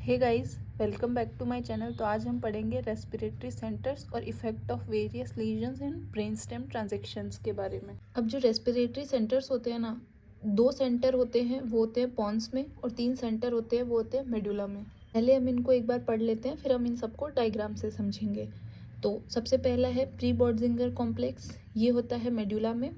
Hey guys, welcome back to my channel. तो आज हम पढ़ेंगे रेस्पिरेटरी सेंटर्स और effect of various lesions in brain stem transections के बारे में। अब जो रेस्पिरेटरी सेंटर्स होते हैं ना, 2 सेंटर होते हैं, वो होते हैं पॉन्स में, और 3 सेंटर होते हैं, वो होते हैं मेडुला में। पहले हम इनको एक बार पढ़ लेते हैं, फिर हम इन सबको डायग्राम से समझेंगे। तो सबसे पहला है प्री बॉर्जिंगर कॉम्प्लेक्स, ये होता है मेडुला में,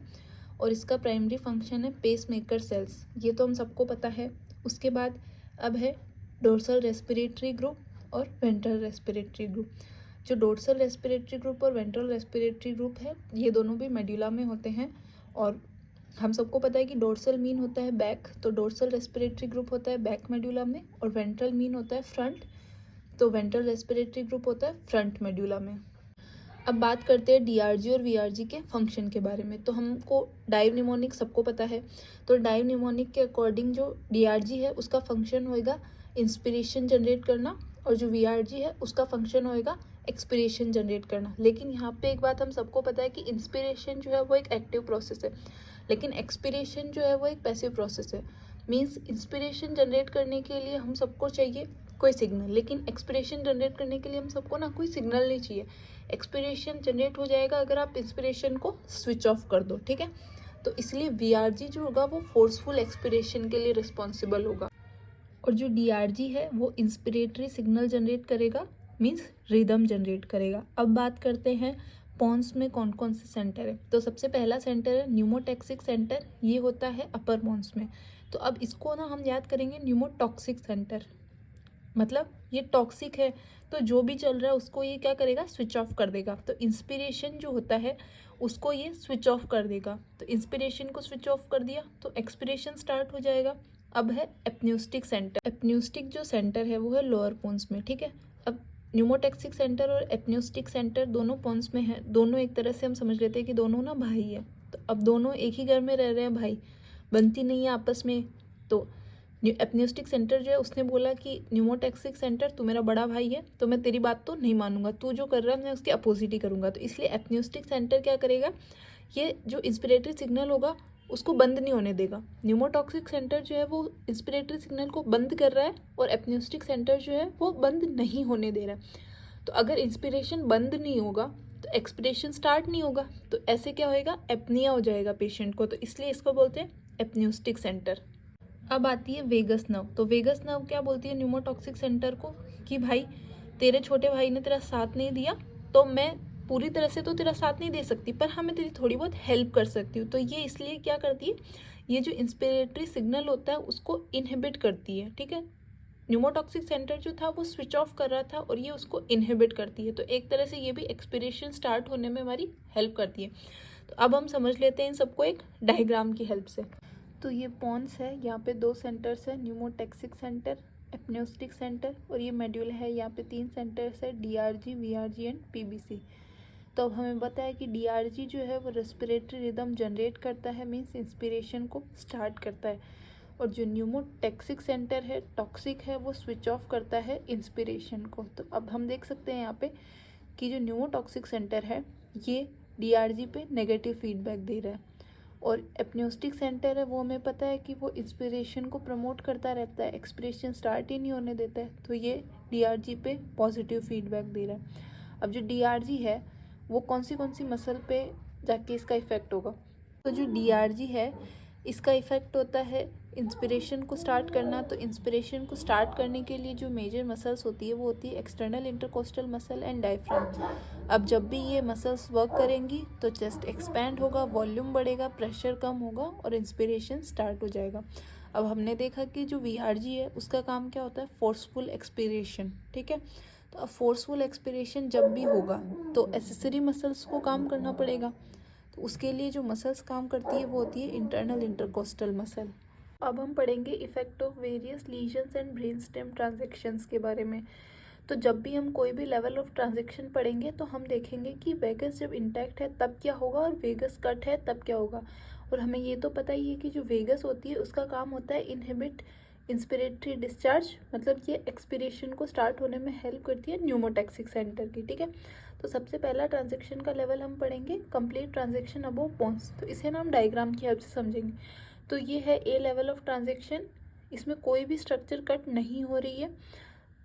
और इसका प्राइमरी फंक्शन है पेस मेकर सेल्स, ये तो हम सबको पता है। उसके बाद अब है डोर्सल रेस्पिरेटरी ग्रुप और वेंट्रल रेस्पिरेटरी ग्रुप। जो डोर्सल रेस्पिरेटरी ग्रुप और वेंट्रल रेस्पिरेटरी ग्रुप है, ये दोनों भी मेडुला में होते हैं। और हम सबको पता है कि डोर्सल मीन होता है बैक, तो डोर्सल रेस्पिरेटरी ग्रुप होता है बैक मेडुला में, और वेंट्रल मीन होता है फ्रंट, तो वेंट्रल रेस्पिरेटरी ग्रुप होता है फ्रंट मेडुला में। अब बात करते हैं डीआरजी और वीआरजी के फंक्शन के बारे में। तो हमको डाइव निमोनिक सबको पता है, तो डाइव निमोनिक के अकॉर्डिंग जो डीआरजी है उसका फंक्शन होएगा इंस्पिरेशन जनरेट करना, और जो वीआरजी है उसका फंक्शन होएगा एक्सपिरेशन जनरेट करना। लेकिन यहाँ पे एक बात हम सबको पता है कि इंस्पिरेशन जो है वो एक एक्टिव प्रोसेस है, लेकिन एक्सपिरेशन जो है वो एक पैसिव प्रोसेस है। मीन्स इंस्पिरेशन जनरेट करने के लिए हम सबको चाहिए कोई सिग्नल, लेकिन एक्सपिरेशन जनरेट करने के लिए हम सबको ना कोई सिग्नल नहीं चाहिए। एक्सपिरेशन जनरेट हो जाएगा अगर आप इंस्पिरेशन को स्विच ऑफ कर दो, ठीक है। तो इसलिए वीआरजी जो होगा वो फोर्सफुल एक्सपिरेशन के लिए रिस्पॉन्सिबल होगा, और जो डीआरजी है वो इंस्पिरेटरी सिग्नल जनरेट करेगा, मीन्स रिदम जनरेट करेगा। अब बात करते हैं पॉन्स में कौन कौन से सेंटर है। तो सबसे पहला सेंटर है न्यूमोटैक्सिक सेंटर, ये होता है अपर पॉन्स में। तो अब इसको ना हम याद करेंगे न्यूमोटॉक्सिक सेंटर, मतलब ये टॉक्सिक है, तो जो भी चल रहा है उसको ये क्या करेगा, स्विच ऑफ कर देगा। तो इंस्पिरेशन जो होता है उसको ये स्विच ऑफ कर देगा। तो इंस्पिरेशन को स्विच ऑफ कर दिया तो एक्सपिरेशन स्टार्ट हो जाएगा। अब है एपन्यूस्टिक सेंटर। एपन्यूस्टिक जो सेंटर है वो है लोअर पोन्स में, ठीक है। अब न्यूमोटैक्सिक सेंटर और एपन्यूस्टिक सेंटर दोनों पोन्स में है, दोनों एक तरह से हम समझ लेते हैं कि दोनों ना भाई है। तो अब दोनों एक ही घर में रह रहे हैं भाई, बनती नहीं है आपस में। तो एपन्यूस्टिक सेंटर जो है उसने बोला कि न्यूमोटैक्सिक सेंटर तू मेरा बड़ा भाई है, तो मैं तेरी बात तो नहीं मानूंगा, तू जो कर रहा है मैं उसके अपोजिट ही करूंगा। तो इसलिए एपन्यूस्टिक सेंटर क्या करेगा, ये जो इंस्पिरेटरी सिग्नल होगा उसको बंद नहीं होने देगा। न्यूमोटॉक्सिक सेंटर जो है वो इंस्पिरेटरी सिग्नल को बंद कर रहा है, और एपन्यूस्टिक सेंटर जो है वो बंद नहीं होने दे रहा है। तो अगर इंस्पिरेशन बंद नहीं होगा तो एक्सपिरेशन स्टार्ट नहीं होगा, तो ऐसे क्या होएगा, एपनिया हो जाएगा पेशेंट को। तो इसलिए इसको बोलते हैं एपन्यूस्टिक सेंटर। अब आती है वेगस नर्व। तो वेगस नर्व क्या बोलती है न्यूमोटॉक्सिक सेंटर को कि भाई तेरे छोटे भाई ने तेरा साथ नहीं दिया, तो मैं पूरी तरह से तो तेरा साथ नहीं दे सकती, पर हाँ मैं तेरी थोड़ी बहुत हेल्प कर सकती हूँ। तो ये इसलिए क्या करती है, ये जो इंस्पिरेटरी सिग्नल होता है उसको इनहिबिट करती है, ठीक है। न्यूमोटॉक्सिक सेंटर जो था वो स्विच ऑफ कर रहा था और ये उसको इनहिबिट करती है। तो एक तरह से ये भी एक्सपिरेशन स्टार्ट होने में हमारी हेल्प करती है। तो अब हम समझ लेते हैं इन सबको एक डायग्राम की हेल्प से। तो ये पॉन्स है, यहाँ पे 2 सेंटर्स है, न्यूमोटैक्सिक सेंटर, एपन्यूस्टिक सेंटर, और ये मेड्यूल है, यहाँ पे 3 सेंटर्स है, डीआरजी, वीआरजी एंड पीबीसी। तो अब हमें पता है कि डीआरजी जो है वो रेस्पिरेटरी रिदम जनरेट करता है, मीन्स इंस्पिरेशन को स्टार्ट करता है, और जो न्यूमोटैक्सिक सेंटर है, टॉक्सिक है, वो स्विच ऑफ करता है इंस्पिरेशन को। तो अब हम देख सकते हैं यहाँ पे कि जो न्यूमोटॉक्सिक सेंटर है ये डीआरजी पे नेगेटिव फीडबैक दे रहा है, और एपन्यूस्टिक सेंटर है वो हमें पता है कि वो इंस्पिरेशन को प्रमोट करता रहता है, एक्सपिरेशन स्टार्ट ही नहीं होने देता है, तो ये डीआरजी पे पॉजिटिव फीडबैक दे रहा है। अब जो डीआरजी है वो कौन सी मसल पे जाके इसका इफेक्ट होगा। तो जो डीआरजी है इसका इफेक्ट होता है इंस्पिरेशन को स्टार्ट करना। तो इंस्पिरेशन को स्टार्ट करने के लिए जो मेजर मसल्स होती है वो होती है external intercostal muscle and diaphragm. अब जब भी ये मसल्स वर्क करेंगी तो चेस्ट एक्सपैंड होगा, वॉल्यूम बढ़ेगा, प्रेशर कम होगा और इंस्पिरेशन स्टार्ट हो जाएगा। अब हमने देखा कि जो वीआरजी है उसका काम क्या होता है, फोर्सफुल एक्सपिरेशन, ठीक है। तो अब फोर्सफुल एक्सपिरेशन जब भी होगा तो एसेसरी मसल्स को काम करना पड़ेगा। तो उसके लिए जो मसल्स काम करती है वो होती है इंटरनल इंटरकोस्टल मसल। अब हम पढ़ेंगे effect of various lesions and brain stem transections के बारे में। तो जब भी हम कोई भी लेवल ऑफ ट्रांजैक्शन पढ़ेंगे तो हम देखेंगे कि वेगस जब इंटैक्ट है तब क्या होगा, और वेगस कट है तब क्या होगा। और हमें ये तो पता ही है कि जो वेगस होती है उसका काम होता है इनहिबिट इंस्पिरेटरी डिस्चार्ज, मतलब ये एक्सपिरेशन को स्टार्ट होने में हेल्प करती है न्यूमोटैक्सिक सेंटर की, ठीक है। तो सबसे पहला ट्रांजैक्शन का लेवल हम पढ़ेंगे कंप्लीट ट्रांजैक्शन अबोव पॉन्स। तो इसे ना हम डायग्राम की हेल्प से समझेंगे। तो ये है ए लेवल ऑफ ट्रांजैक्शन, इसमें कोई भी स्ट्रक्चर कट नहीं हो रही है,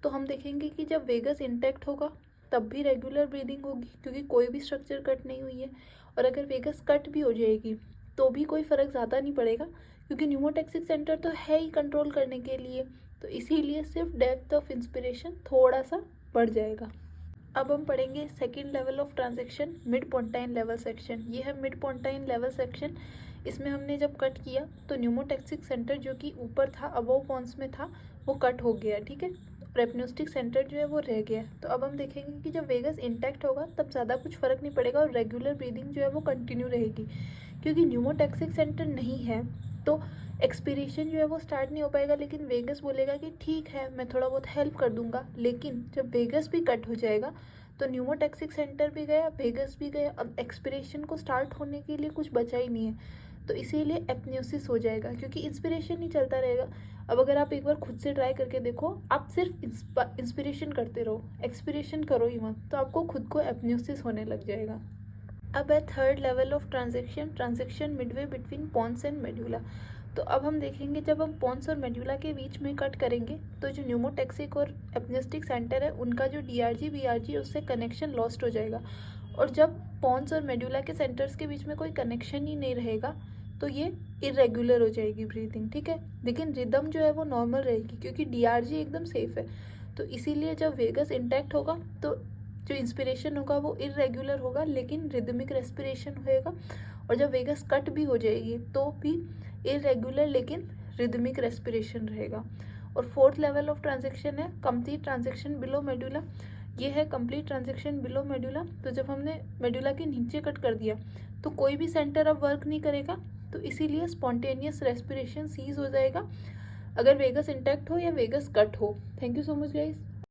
तो हम देखेंगे कि जब वेगस इंटैक्ट होगा तब भी रेगुलर ब्रीदिंग होगी, क्योंकि कोई भी स्ट्रक्चर कट नहीं हुई है। और अगर वेगस कट भी हो जाएगी तो भी कोई फ़र्क ज़्यादा नहीं पड़ेगा, क्योंकि न्यूमोटैक्सिक सेंटर तो है ही कंट्रोल करने के लिए। तो इसीलिए सिर्फ डेप्थ ऑफ इंस्पिरेशन थोड़ा सा बढ़ जाएगा। अब हम पढ़ेंगे second level of transaction, mid pontine level section. ये है मिड पोंटाइन लेवल सेक्शन। इसमें हमने जब कट किया तो न्यूमोटैक्सिक सेंटर जो कि ऊपर था, अबव पॉन्स में था, वो कट हो गया, ठीक है। रेपन्यूस्टिक सेंटर जो है वो रह गया। तो अब हम देखेंगे कि जब वेगस इंटैक्ट होगा तब ज़्यादा कुछ फ़र्क नहीं पड़ेगा और रेगुलर ब्रीदिंग जो है वो कंटिन्यू रहेगी, क्योंकि न्यूमोटैक्सिक सेंटर नहीं है तो एक्सपीरेशन जो है वो स्टार्ट नहीं हो पाएगा। लेकिन वेगस बोलेगा कि ठीक है, मैं थोड़ा बहुत हेल्प कर दूंगा। लेकिन जब वेगस भी कट हो जाएगा तो न्यूमोटैक्सिक सेंटर भी गया, वेगस भी गया, अब एक्सपीरेशन को स्टार्ट होने के लिए कुछ बचा ही नहीं है। तो इसीलिए एपन्यूसिस हो जाएगा, क्योंकि इंस्पिरेशन ही चलता रहेगा। अब अगर आप एक बार खुद से ट्राई करके देखो, आप सिर्फ इंस्पिरेशन करते रहो, एक्सपीरेशन करो ही मत, तो आपको खुद को एपन्यूसिस होने लग जाएगा। अब है third level of transection midway between pons and medulla. तो अब हम देखेंगे जब हम पॉन्स और मेड्यूला के बीच में कट करेंगे तो जो न्यूमोटैक्सिक और एपनेस्टिक सेंटर है उनका जो डीआरजी वीआरजी उससे कनेक्शन लॉस्ट हो जाएगा। और जब पॉन्स और मेड्यूला के सेंटर्स के बीच में कोई कनेक्शन ही नहीं रहेगा तो ये इरेगुलर हो जाएगी ब्रीथिंग, ठीक है। लेकिन रिदम जो है वो नॉर्मल रहेगी, क्योंकि डीआरजी एकदम सेफ है। तो इसीलिए जब वेगस इंटैक्ट होगा तो जो इंस्पिरेशन होगा वो इरेगुलर होगा, लेकिन रिदमिक रेस्पिरेशन होएगा। और जब वेगस कट भी हो जाएगी तो भी इरेगुलर लेकिन रिदमिक रेस्पिरेशन रहेगा। और फोर्थ लेवल ऑफ ट्रांजेक्शन है कंप्लीट ट्रांजेक्शन बिलो मेडुला। ये है कंप्लीट ट्रांजेक्शन बिलो मेडुला। तो जब हमने मेडुला के नीचे कट कर दिया तो कोई भी सेंटर अब वर्क नहीं करेगा, तो इसीलिए स्पॉन्टेनियस रेस्पिरेशन सीज हो जाएगा, अगर वेगस इंटैक्ट हो या वेगस कट हो। Thank you so much guys.